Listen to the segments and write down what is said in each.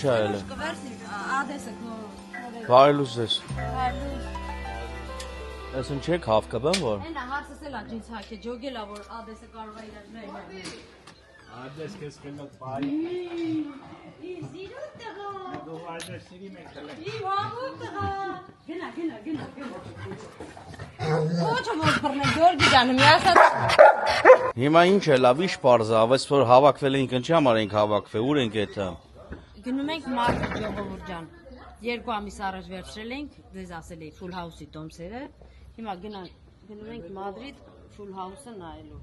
Ինչ այլ է։ Ադեսը Բարելուս ես։ Ես ինչ եք հավկը բեմ որ։ Այնա հարցս էլա ջինս հակե ջոգելա որ ադեսը կարող է իրար ներել։ Ադես քեզ կնոց բայ։ Զիրու տղա։ Դու ադես սիրի մենք էլ։ Իմ հավուտ տղա։ Գնա։ Ոչ որ բռնե Գյորգի ջանը միասած։ Հիմա ինչ է լավ իշ պարզա, ավես որ հավաքվել ենք ինչի համար ենք հավաքվել, ուր ենք էթը։ Գնում ենք Մադրիդ ժողովուրդ ջան։ 2 ամիս առաջ վերցրել ենք, դες ասել էի Full House-ի տոմսերը։ Հիմա գնում ենք Մադրիդ Full House-ը նայելու։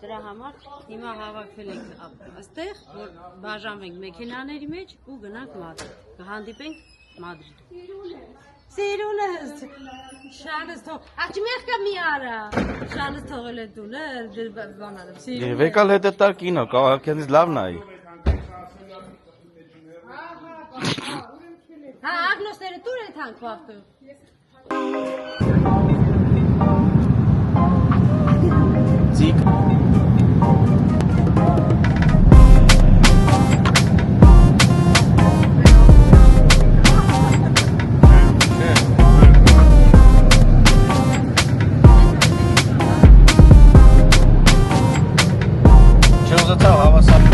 Դրա համար հիմա հավաքվել ենք այստեղ, որ բաժանվենք մեքենաների մեջ ու գնանք Մադրիդ։ Կհանդիպենք Մադրիդում։ Սիրունս, շանս թող, աղջի մեղկա մի արա, շանս թողել է դուն, բանարım, սիրուն է։ Վեկալ հետ է տար կինո, կաղաքենից լավ նայի։ Հա, ագնոսները տուր է թանք վաղտու։ Ձիկ։ Չոզացավ հավասար։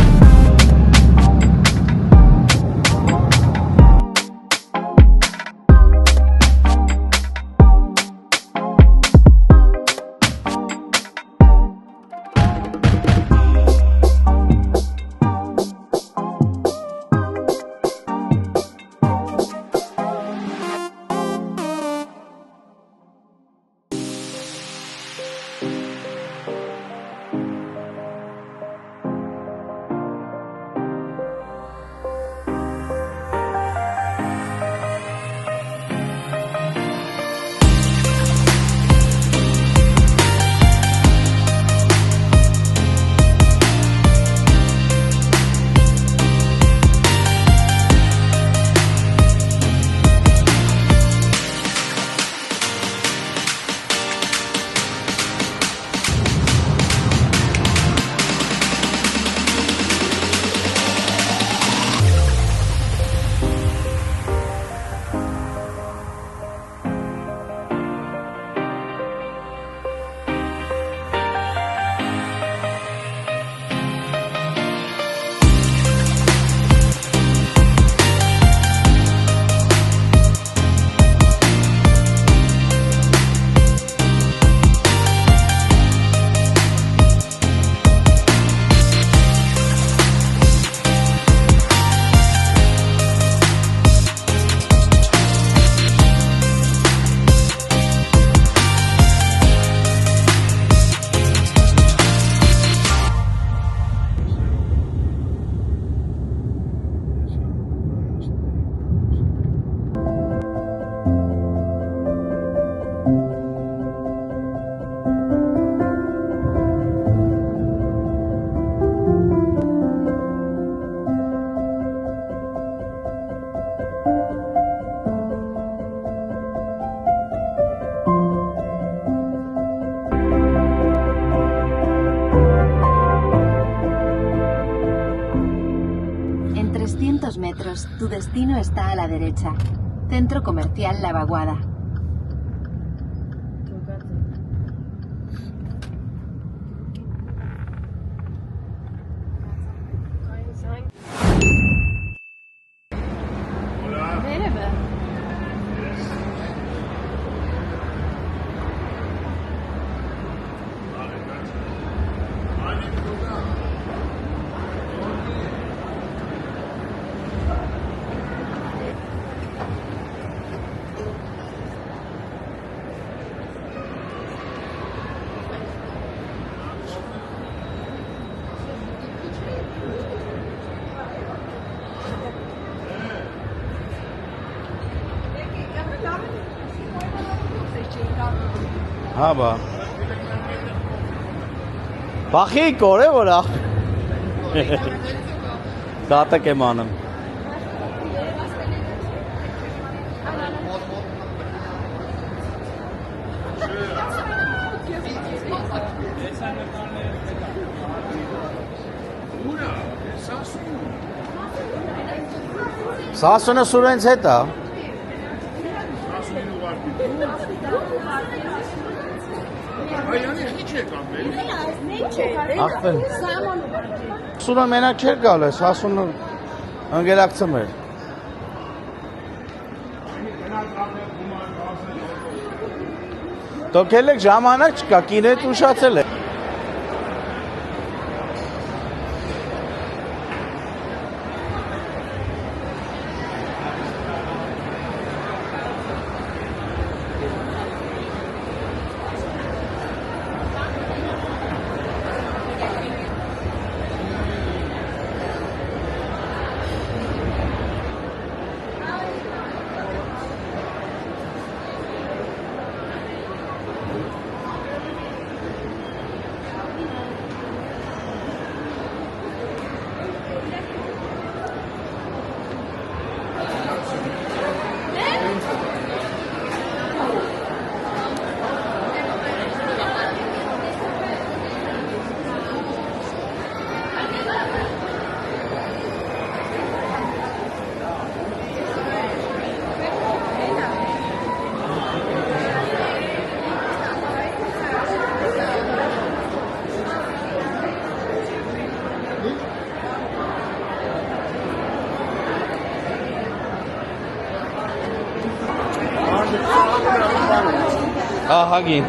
metros, tu destino está a la derecha. Centro Comercial La Vaguada. हाँ बा बाकी कोरे बोला दाता के मानम Սասունը սուրենց հետ է։ Այանի ինչ է կամել։ Ախպեր։ Սուրը մենակ չէր գալ է, սասունը ընկերակցում էր։ Դոք եք ժամանակ չկա, կինետ ուշացել է։ Ահագին։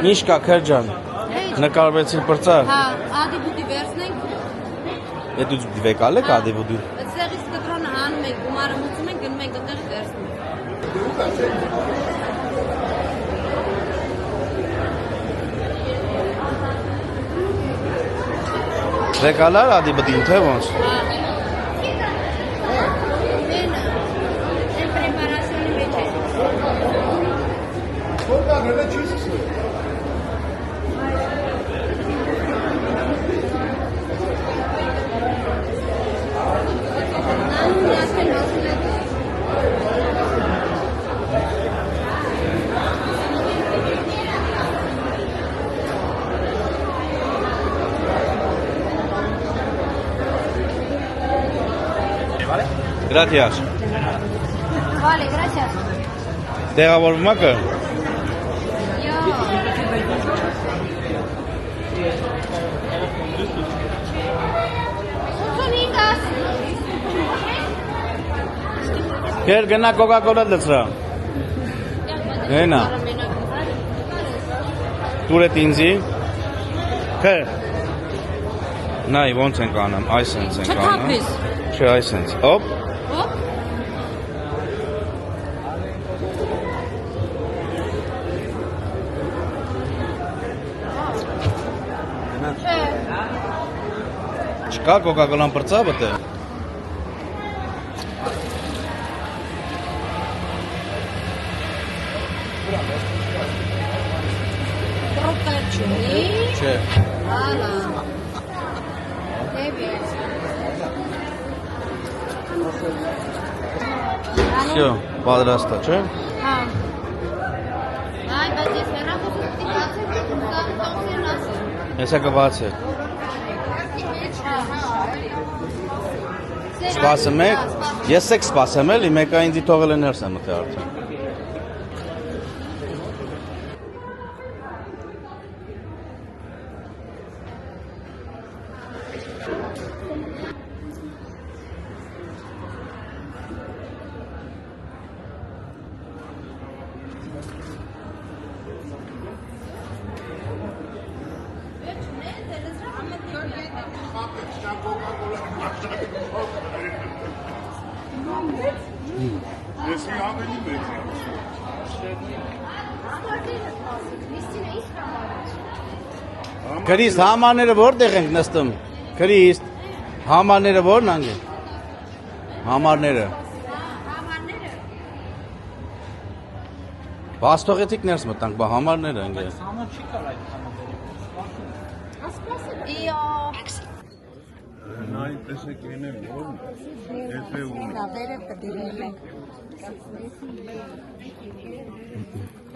Ինչ կա քերջան։ Նկարվեցին պրծար։ Հա, ադիբուդի վերցնենք։ Է դու դվեկալ եք ադիբուդի։ Այդտեղից կտրոնը հանում ենք, գումարը մուծում ենք, գնում ենք այդտեղ վերցնում։ Դվեկալար ադիբուդին թե ոնց։ Gracias. Vale, gracias. Տեղավորվում եք։ Քեր գնա Coca-Cola լցրա։ Հենա։ Տուրետ ինձի։ Քե։ Նայ ոնց ենք անում, այսենց ենք անում։ Չէ, այսենց։ Օպ։ Հոպ։ Չկա Coca-Cola-ն բրծա բտե։ Չէ։ Всё, պատրաստ է, չէ։ Հա։ Հեսա կբացե։ Սպասեմ եք, ես եք սպասեմ էլի, մեկը ինձի թողել է ներս եմ մտի արդեն։ Ես ավելի մեծ եմ։ Քրիստ, համարները որտեղ ենք նստում։ Քրիստ, համարները որն անգեն։ Համարները։ Բաստողեցիք ներս մտանք, բա համարները անգեն։ Նայ տեսեք ինեմ որն է ունի։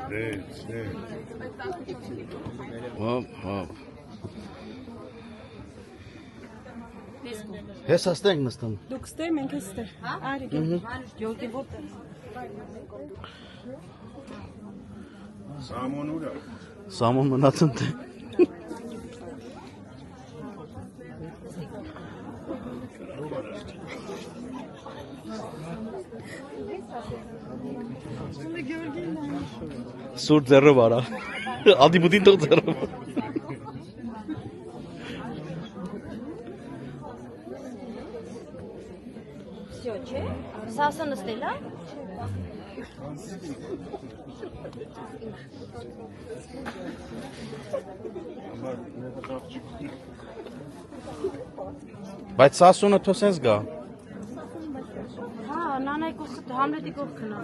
Դե։ Հոп։ Ես աստենք նստում։ Դուք ստե, մենք ստե։ Արի։ Յոլտի որտե։ Սամոն ուրա։ Սամոն մնացում թե։ Սուր ձեռով արա։ Ադիբուդին տող ձեռով։ Всё, չէ։ Սասը նստել է։ Բայց Սասունը թո սենց գա։ Հա, նանայ կողքը Համլետի կողքն է։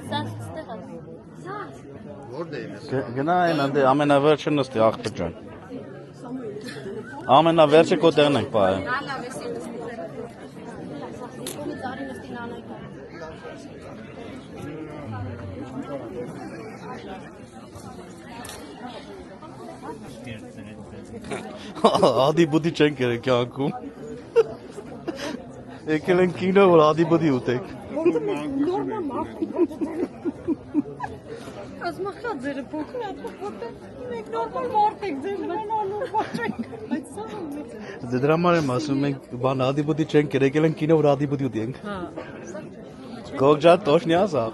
Գնա այն անդե ամենավերջը նստի աղբը ջան։ Ամենավերջը քո տեղն ենք պահել։ Ադիբուդի չենք երեք կյանքում։ Եկել են կինո, որ ադիբուդի ուտեք։ Ասմախա ձերը փոքր է, մենք նորմալ մարդ ենք, ձեր նորմալ չենք։ Այդ սա Դե դրա համար եմ ասում, մենք բան ադիբուդի չենք երեք, եկել են կինո, որ ադիբուդի ուտենք։ Հա։ Գոգջան տոշնի ասա։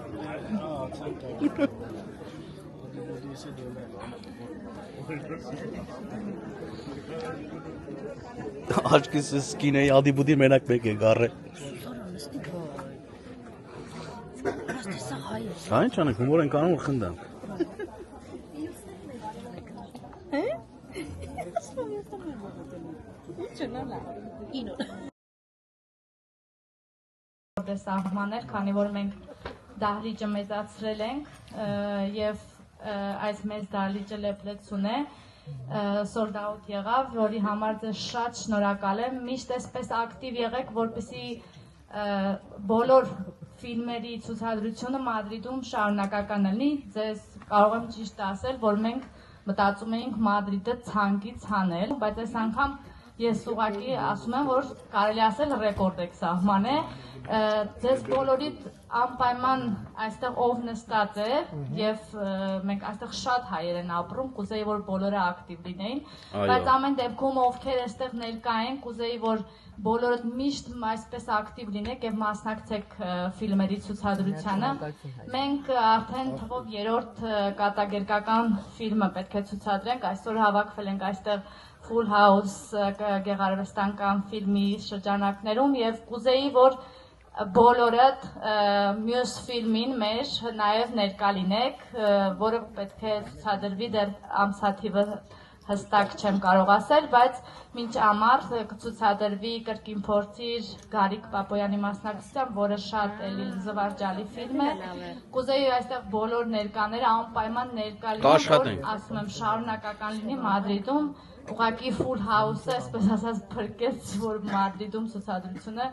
Աչքիս սկինեի ադիբուդի մենակ մեկ է գարը։ Դա ինչ անենք, հումոր ենք անում ու խնդանք։ Սահմաններ, քանի որ մենք դահլիճը մեծացրել ենք եւ այս մեծ դահլիճը լեփլեցուն է, sold out եղավ, որի համար ձեզ շատ շնորհակալ եմ, միշտ այսպես ակտիվ եղեք, որպեսզի բոլոր ֆիլմերի ցուցադրությունը Մադրիդում շարունակական լինի, ձեզ կարող եմ ճիշտ ասել, որ մենք մտածում էինք Մադրիդը ցանկից հանել, բայց այս անգամ ես ուղղակի ասում եմ, որ կարելի ասել ռեկորդ եք սահմանել, ձեզ բոլորիդ անպայման այստեղ ով նստած է եւ մենք այստեղ շատ հայեր են ապրում, կուզեի որ բոլորը ակտիվ լինեին, բայց ամեն դեպքում ովքեր այստեղ ներկա են, կուզեի որ բոլորդ միշտ այսպես ակտիվ լինեք եւ մասնակցեք ֆիլմերի ցուցադրությանը։ Մենք արդեն թվով 3-րդ կատակերգական ֆիլմը պետք է ցուցադրենք, այսօր հավաքվել ենք այստեղ Full House գեղարվեստական ֆիլմի շրջանակներում եւ կուզեի որ բոլորդ մյուս ֆիլմին մեր նաև ներկա լինեք, որը պետք է ցուցադրվի դեռ ամսաթիվը հստակ չեմ կարող ասել, բայց մինչ ամառ կցուցադրվի Կրկին փորձիր Գարիկ Պապոյանի մասնակցությամբ, որը շատ էլի զվարճալի ֆիլմ է։ Կուզեի այստեղ բոլոր ներկաները անպայման ներկա լինեն, որ ասում եմ շարունակական լինի Մադրիդում, ուղղակի full house-ը, այսպես ասած, փրկեց, որ Մադրիդում ցուցադրությունը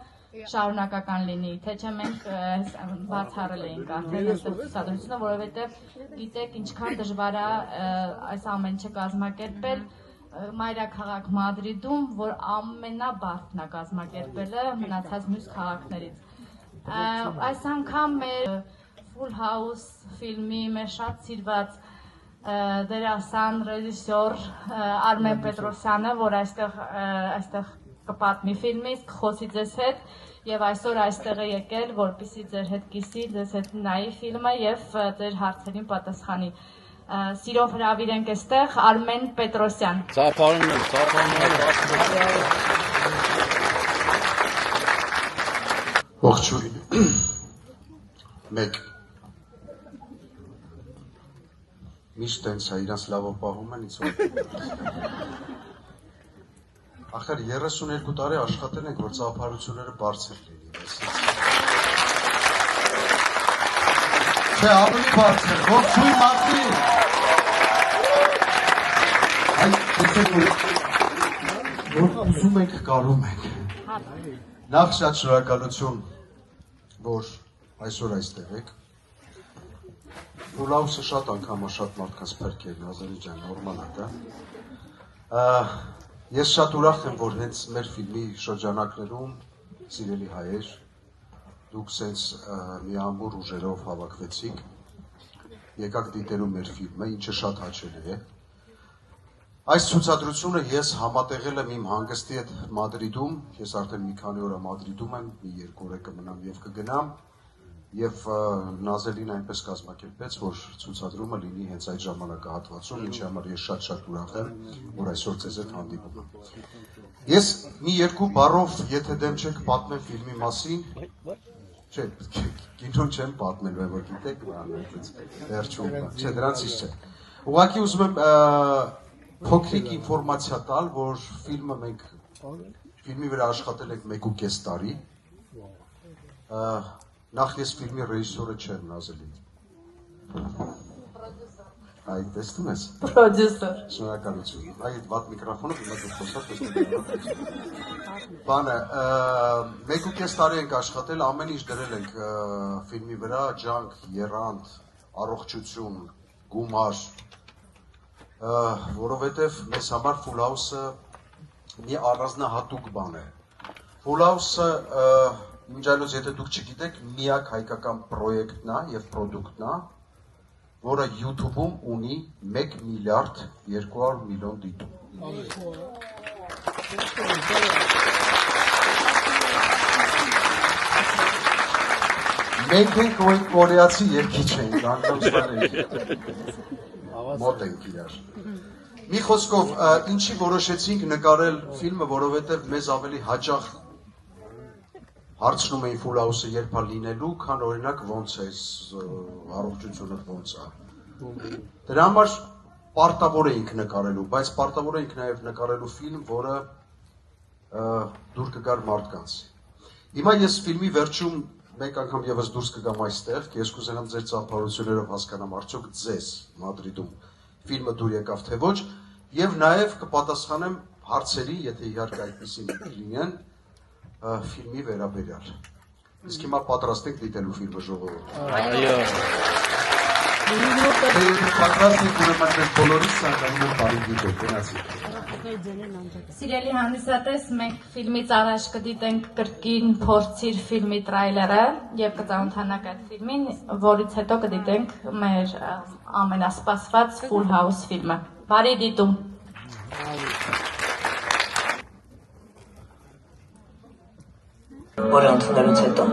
շարունակական լինի, թե չէ մենք բացառել էինք արդեն այստեղ ցուցադրությունը, որովհետև գիտեք ինչքան դժվար է այս ամեն ինչը կազմակերպել մայրաքաղաք Մադրիդում, որ ամենաբարդն է կազմակերպելը մնացած մյուս քաղաքներից։ Այս անգամ մեր Full House ֆիլմի մեր շատ սիրված դերասան, ռեժիսոր Արմեն Պետրոսյանը, որ այստեղ կպատմի ֆիլմից, կխոսի ձեզ հետ եւ այսօր այստեղ է եկել, որպեսզի ձեր հետ կիսի, ձեզ հետ նայի ֆիլմը եւ ձեր հարցերին պատասխանի։ Սիրով հրավիրենք այստեղ Արմեն Պետրոսյան։ Ծափարում եմ։ Ողջույն։ Մեկ միշտ տենց է, իրանց լավով պահում են, ինձ որ ախր 32 տարի աշխատել ենք, որ ծափարությունները բարձր լինի։ Չէ, ավելի բարձր, ողջույն Մադրիդ։ Այդ տեսեք, որ ուզում ենք, կարում ենք։ Նախ շատ շնորհակալություն, որ այսօր այստեղ եք։ Ֆուլհաուսը շատ անգամ շատ մարդկանց փրկել, Նազարի ջան, նորմալ է դա։ Ես շատ ուրախ եմ, որ հենց մեր ֆիլմի շրջանակներում, սիրելի հայեր, դուք սենց մի ամուր ուժերով հավաքվեցիք, եկաք դիտելու մեր ֆիլմը, ինչը շատ հաճելի է։ Այս ցուցադրությունը ես համատեղել եմ իմ հանգստի հետ Մադրիդում, ես արդեն մի քանի օր Մադրիդում եմ, մի 2 օր կմնամ եւ կգնամ, եւ Նազելին այնպես կազմակերպեց, որ ցուցադրումը լինի հենց այդ ժամանակահատվածում, ինչի համար ես շատ ուրախ եմ, որ այսօր ձեզ հետ հանդիպում եմ։ Ես մի 2 բառով, եթե դեմ չեք, պատմեմ ֆիլմի մասին, չէ, կինոն չեմ պատմելու, որ գիտեք, վերջում, չէ, դրանցից չէ։ Ուղղակի ուզում եմ փոքրիկ ինֆորմացիա տալ, որ ֆիլմը մենք ֆիլմի վրա աշխատել ենք 1.5 տարի։ Նախ ես ֆիլմի ռեժիսորը չեմ, Նազելի։ Այդ տեսնում ես։ Պրոդյուսեր։ Շնորհակալություն։ Այդ վատ միկրոֆոնը հիմա դու խոսած Բանը, 1.5 տարի ենք աշխատել, ամեն ինչ դրել ենք ֆիլմի վրա, ջանք, եռանդ, առողջություն, գումար, որովհետև մեզ համար Full House-ը մի առանձնահատուկ բան է։ Full House-ը Մինչայլոց, եթե դուք չգիտեք, միակ հայկական պրոյեկտն է և պրոդուկտն է, որը YouTube-ում ունի 1 միլիարդ 200 միլիոն դիտում։ Մենք ենք որ կորեացի երգիչ ենք, անգամ սպարենք, մոտ ենք իրար։ Մի խոսքով, ինչի որոշեցինք նկարել ֆիլմը, որովհետև մեզ ավելի հաճախ հարցնում էին Full House-ը երբ է լինելու, քան օրինակ ոնց է, առողջությունը ոնց է։ Դրա համար պարտավոր էինք նկարելու, բայց պարտավոր էինք նաև նկարելու ֆիլմ, որը դուր կգար մարդկանց։ Հիմա ես ֆիլմի վերջում մեկ անգամ եւս դուրս կգամ այստեղ, ես կուզենամ ձեր ծափարություններով հասկանամ արդյոք ձեզ Մադրիդում ֆիլմը դուր եկավ թե ոչ, եւ նաեւ կպատասխանեմ հարցերի, եթե իհարկե այդպեսին լինեն, ֆիլմի վերաբերյալ։ Իսկ հիմա պատրաստ եք դիտելու ֆիլմը ժողովուրդ։ Այո։ Պատրաստ եք ուրեմն մեր բոլորից ցանկանում եմ բարի դիտեք, գնացիք։ Սիրելի հանդիսատես, մենք ֆիլմից առաջ կդիտենք Կրկին փորձիր ֆիլմի տրայլերը եւ կծանոթանանք այդ ֆիլմին, որից հետո կդիտենք մեր ամենասպասված Full House ֆիլմը։ Բարի դիտում։ Որը ընդունելուց հետո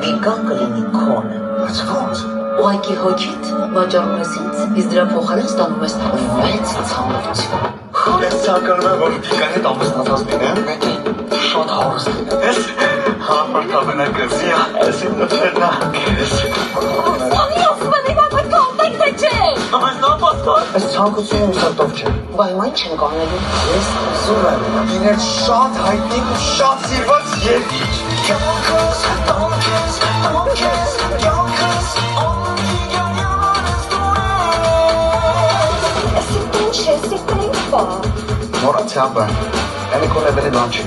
վիկան կլինի քոնը։ Բայց ո՞նց։ Ուղղակի հոգիդ վաճառում ես ինձ, իսկ դրա փոխարեն ստանում ես 6 ցամրություն։ Ես ցանկանում եմ, որ վիկան հետ ամուսնացած լինեմ, շատ հարուստ լինեմ։ Ես համարտաբնակացի, այսին նոչերնա կերես։ Սանի ասում են, իվան պետք է անտեք թե չէ։ Բայց նա Այս ցանկությունը ուսատով չէ։ Բա հիմա ինչ ենք անելու։ Ես ուզում եմ լինել շատ հայտնի ու շատ սիրված երգիչ։ Մորացյալ բան։ Ելիք ունեվել է բանչի։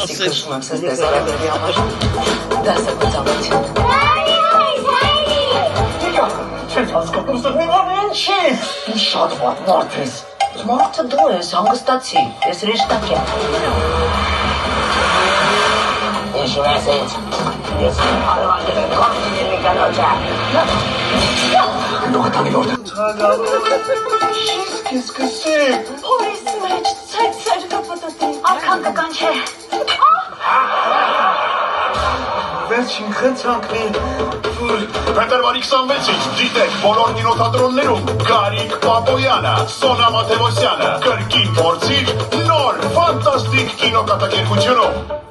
Սիքրշում եմ սեզ դեզարարների համար։ Դասը կուծավություն։ Չես հասկանում, սա ինչի։ Ինչ շատ վատ մարդ ես։ Մարդը դու ես, հանգստացի, ես ռեշտակ եմ։ Ինչ ունես ինձ։ Ես հարվանդել եմ կողմին մի կանոջա։ Լողատանի որդ։ Շիսկ սկսիկ։ Հորիս մեջ ծեր կպտտի, արքան կկանչե։ Վերջին խցանքն է։ Փետրվարի 26-ից դիտեք բոլոր կինոթատրոններում Գարիկ Պապոյանը, Սոնա Մաթևոսյանը, կրկին փորձիր նոր ֆանտաստիկ կինոկատակերգությունում։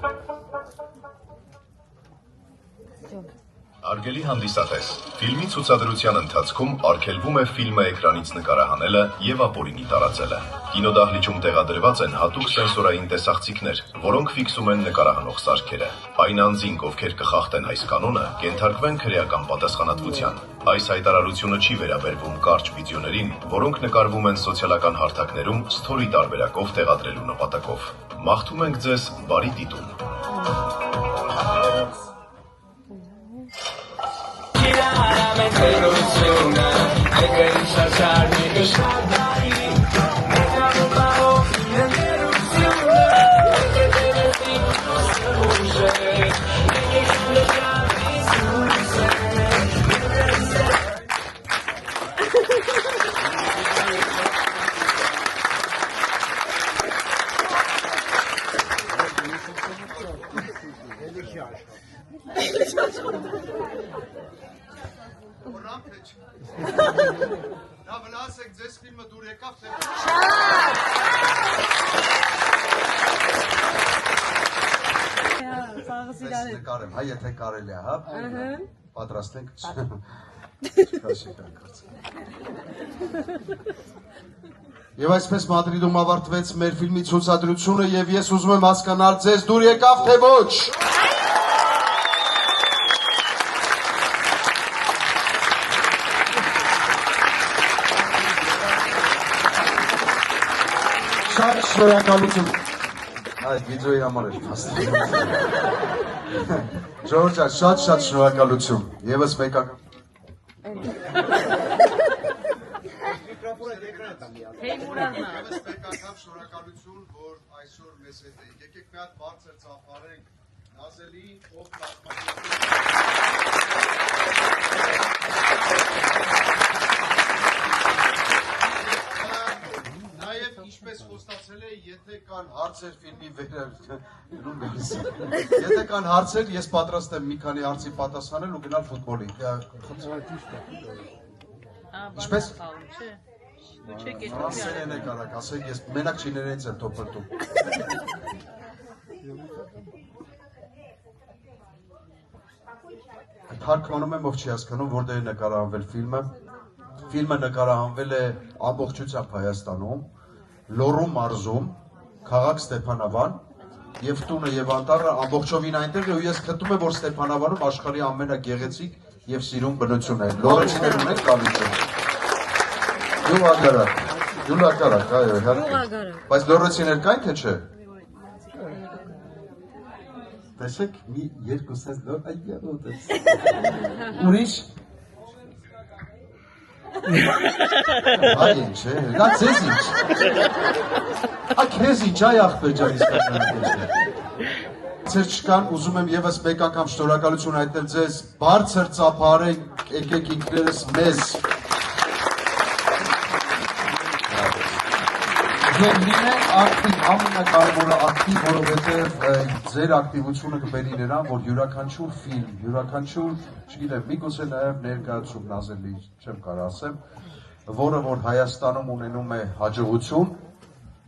Արգելի հանդիսատես, ֆիլմի ցուցադրության ընթացքում արգելվում է ֆիլմը էկրանից նկարահանելը եւ ապօրինի տարածելը։ Կինոդահլիճում տեղադրված են հատուկ սենսորային տեսախցիկներ, որոնք ֆիքսում են նկարահանող սարքերը։ Այն անձինք, ովքեր կխախտեն այս կանոնը, կենթարկվեն քրեական պատասխանատվության։ Այս հայտարարությունը չի վերաբերվում կարճ վիդեոներին, որոնք նկարվում են սոցիալական հարթակներում սթորի տարբերակով տեղադրելու նպատակով։ Մաղթում ենք ձեզ բարի դիտում։ Նա վնասեք ձեզ ֆիլմը դուր եկավ, թե նկարեմ, հայ եթե կարելի է, հա, պատրաստ ենք, Եվ այսպես Մադրիդում ավարտվեց մեր ֆիլմի ցուցադրությունը եւ ես ուզում եմ հասկանալ ձեզ դուր եկավ, թե ոչ։ Շատ շնորհակալություն։ Այդ վիդեոյի համար էր փաստի։ Ժորժ, շատ շնորհակալություն։ Եվս մեկ անգամ։ Եվս մեկ անգամ շնորհակալություն, որ այսօր մեզ հետ եք։ Եկեք մի հատ բարձր ծափարենք Նազելի, ով Ինչպես խոստացել է, եթե կան հարցեր ֆիլմի Եթե կան հարցեր, ես պատրաստ եմ մի քանի հարցի պատասխանել ու գնալ ֆուտբոլի։ Ինչպես? Ասեն է կարակ, ասեն ես մենակ չիներենց եմ թոփրտում։ Թարգմանում եմ, ով չի հասկանում, որտեղ է նկարահանվել ֆիլմը։ Ֆիլմը նկարահանվել է ամբողջությամբ Հայաստանում, Լոռու մարզում, քաղաք Ստեփանավան, եւ տունը եւ անտառը ամբողջովին այնտեղ է ու ես գտնում եմ, որ Ստեփանավանում աշխարհի ամենագեղեցիկ եւ սիրուն բնությունն է։ Լոռեցիներ ունենք կալիչը։ Յուլակարակ, այո, իհարկե։ Բայց լոռեցիներ կային թե չէ։ Տեսեք, մի երկուսս լոր այդյալոտ է։ Ուրիշ։ Այ ինչ է, դա ձեզ ինչ։ Քեզ ինչ այ ախպեր ջան իսկական։ Ձեր չկան, ուզում եմ եւս մեկ անգամ շնորհակալություն հայտնել ձեզ, բարձր ծափարենք, եկեք ինքներս մեզ։ Եվ լինենք ակտիվ, ամենակարևորը ակտիվ, որովհետև ձեր ակտիվությունը կբերի նրան, որ յուրաքանչյուր ֆիլմ, յուրաքանչյուր, չգիտեմ, միգուցե նաև ներկայացում Նազելի, չեմ կարող ասեմ, որը որ Հայաստանում ունենում է հաջողություն,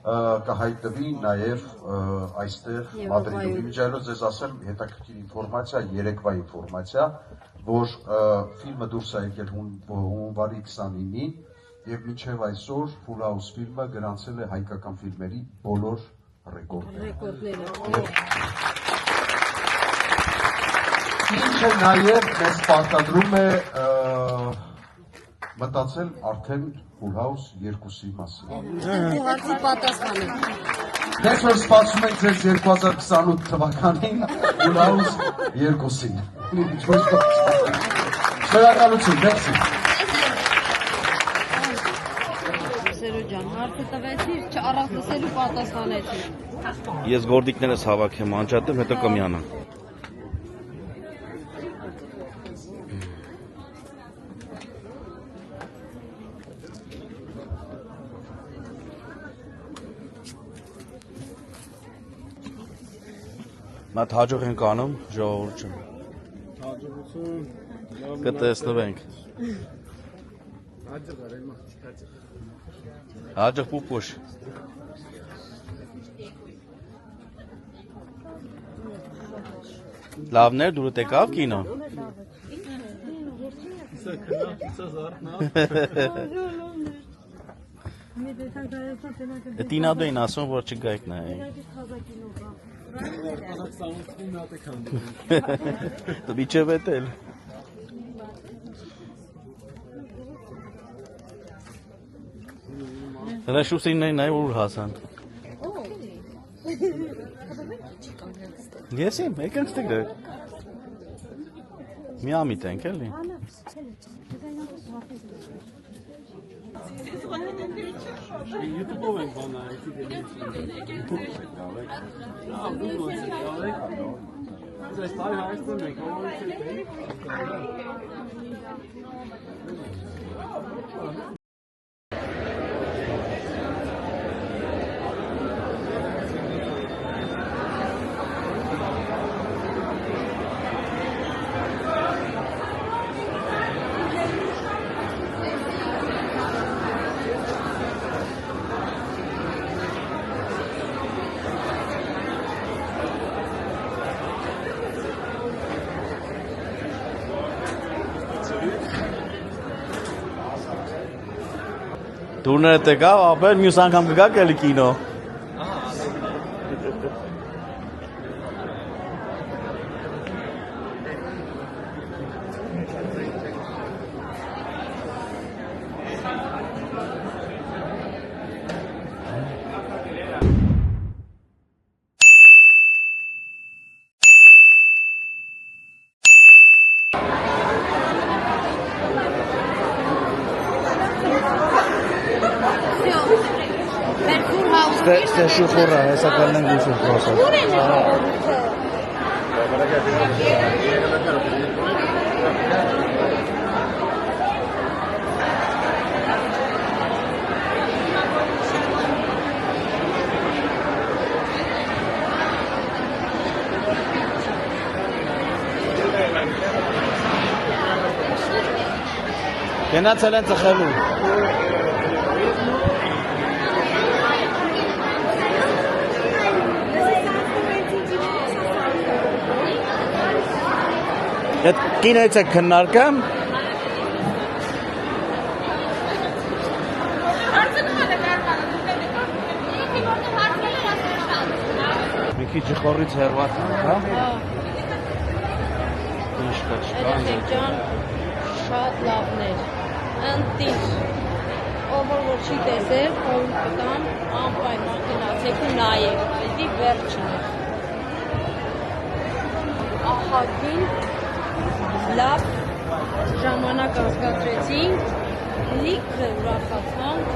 կհայտնվի նաև այստեղ Մադրիդում։ Իմիջիայլոց ձեզ ասեմ հետաքրքիր ինֆորմացիա, երեկվա ինֆորմացիա, որ ֆիլմը դուրս է եկել հունվարի 29-ին եւ մինչեւ այսօր Full House ֆիլմը գրանցել է հայկական ֆիլմերի բոլոր ռեկորդները։ Ինչը նաեւ մեզ պարտադրում է մտածել արդեն Full House 2-ի մասին։ Հարցի պատասխանը։ Դες որ սպասում ենք ձեզ 2028 թվականին Full House 2-ին։ Շնորհակալություն, դեպի։ Սերոջան, հարցը տվեցի, չառած լսելու պատասխանեցի։ Ես գորդիկներս հավաքեմ, անջատեմ, հետո կմիանամ։ Մատ հաջող ենք անում, ժողովուրդ։ Կտեսնվենք։ Հաջող պուպուշ։ Լավներ դուրդ եկավ կինո։ Տինադոյին ասում, որ չգայք նայեք։ Միջև էտել։ Հրաշուսիններին նայ ուր հասան։ Ես եմ, եկենք ստեգը։ Մի ամիտ ենք էլի։ YouTube-ով ենք բանա, Դուրները տեկավ, ապեր մյուս անգամ կգաք էլի կինո։ Ste shukura, esa carne en gusto cosa. Գնացել են ծխելու։ Այդ կինոյից եք քննարկում։ Մի քիչ ջխորից հեռված ենք, հա։ Ինչ կա չկա։ Ջան, շատ լավներ։ Ընտիր։ Ով որ չի տեսել, ով կտամ, անպայման գնացեք ու նայեք։ Դա վերջն է։ Ահագին լավ ժամանակ անցկացրեցինք, լիքը ուրախացանք,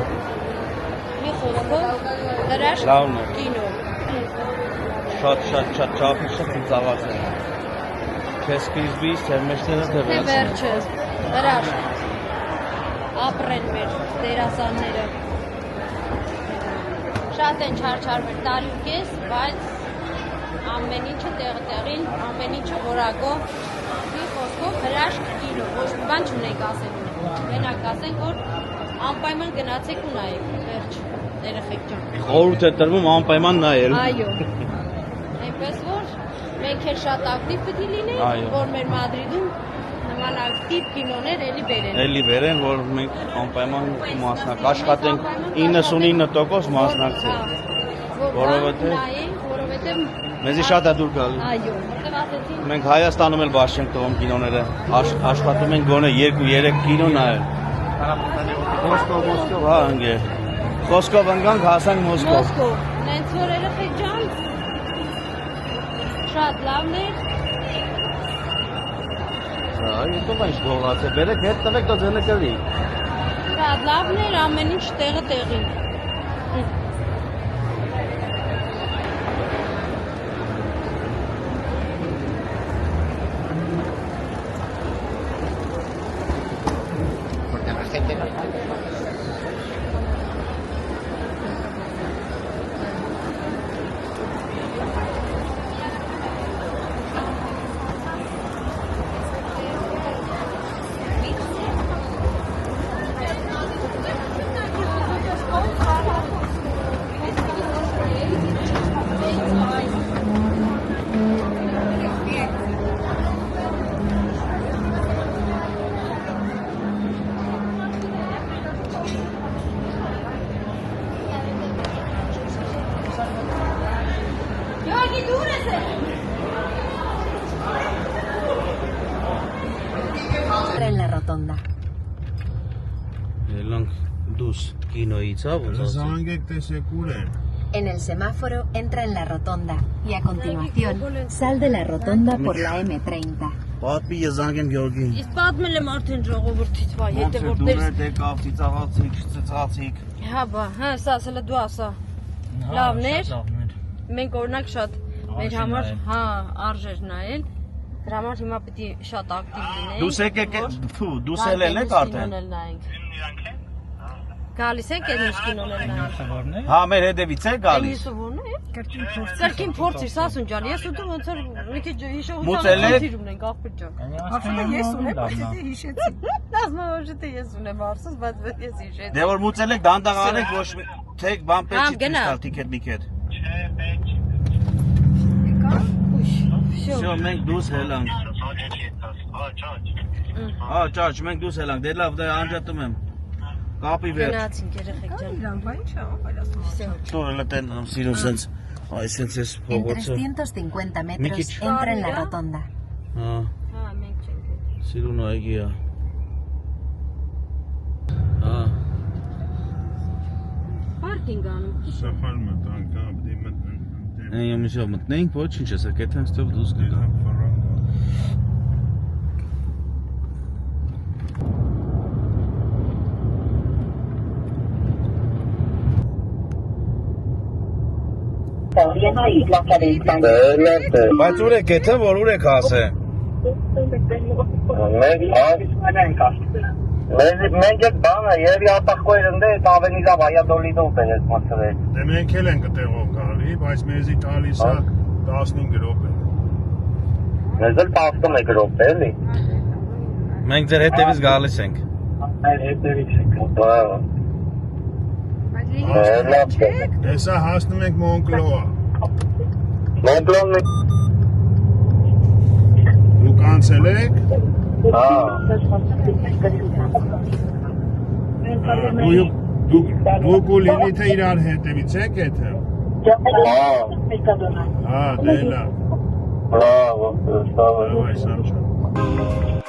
մի խոսքով հրաշք կինո։ Շատ չափի շատ ծավալց է։ Քեզ սկիզբից թերմեջները թե վերջը, հրաշք, ապրեն մեր դերասանները։ Շատ են չարչարվել տարի ու կես, բայց ամեն ինչը տեղին, ամեն ինչը որակով, մի խոսքով հրաշք կինո, ոչ մի բան չունենք ասելու, մենակ ասենք, որ անպայման գնացեք ու նայեք, վերջ, երեխեք ջան։ Խորհուրդ է տրվում անպայման նայել։ Այո, այնպես որ մենք էլ շատ ակտիվ պիտի լինենք, որ մեր Մադրիդում նմանատիպ կինոներ էլի բերեն։ Էլի բերեն, որ մենք անպայման մասնակ աշխատենք 99% մասնակցել։ Որովհետև մեզի շատ է դուր գալի։ Այո, որտեղ ասեցին։ Մենք Հայաստանում էլ բաց չենք տվում կինոները, աշխատում ենք գոնե 2-3 կինո նայել։ Մոսկով, հա, ընկե։ Խոսքով ընկանք, հասանք Մոսկով։ Մոսկով, նենց որ երեխեք ջան, շատ լավն էր։ Ետո ինչ գողացե, բերեք հետ տվեք դա ձենը կլի։ Շատ լավն էր, ամեն ինչ տեղը տեղին։ En la rotonda. En el semáforo entra en la rotonda y a continuación sal de la rotonda por la M30. Իսկ պատմել եմ արդեն ժողովրդից, վայ, հետո որտեղ Հա, բա, հա, սա ասելը դու ասա։ Լավներ։ Մենք օրինակ շատ մեր համար, հա, արժեր նայել։ Դրա համար հիմա պետք է շատ ակտիվ լինենք։ Դուս եկեք, դուս էլ եք արդեն։ Գալիս եք այդ կինոներ նայել։ Հա, մեր հետևից է գալիս։ Կրկին փորձիր, Սասուն ջան, ես ու դու ոնց որ մի քիչ հիշողության խնդիր ունենք, աղբյուր ջան։ Ասում ես ունեմ, բայց ես հիշեցի։ Ասում եմ, որ ես ունեմ արսս, բայց ես հիշեցի։ Դե որ մուծել եք դանդաղ արեք, ոչ թե բան պետք չի տալ տիկետ միքետ։ Всё, մենք դուս հելանք։ Հա, ճաճ, մենք դուս հելանք, դե լավ, դե անջատում եմ։ Կապի վեր։ Գնացինք երեխեք ջան։ En 350 metros entra en la rotonda. Սիրուն այգի է։ Պարկինգ անում։ Սախալ մտանք, ապդի մտնենք։ Յոմիշով մտնենք, ոչինչ ես, կեթեմ ստով դուս կգա։ Բայց ուր եք եթե, որ ուր եք ասե։ Մենք այդ բանը երևի ապախկոյր ընդ է ավելի լավ Այադոլիդով է ես մտցրել։ Դե մենք էլ ենք այդտեղով գալի, բայց մեզի տալիս է 15 րոպե։ Մեզ էլ 11 րոպե էլի։ Մենք ձեր հետևից գալիս ենք։ Մեր հետևից ենք։ Հեսա հասնում ենք Մոնկլոա։ Մոնկլոն Դու կանցել եք։ Դուք ու Լիլիթը իրար հետևից եք եթե։ Հա, դե լավ։ Բրավո, Այ սանջա։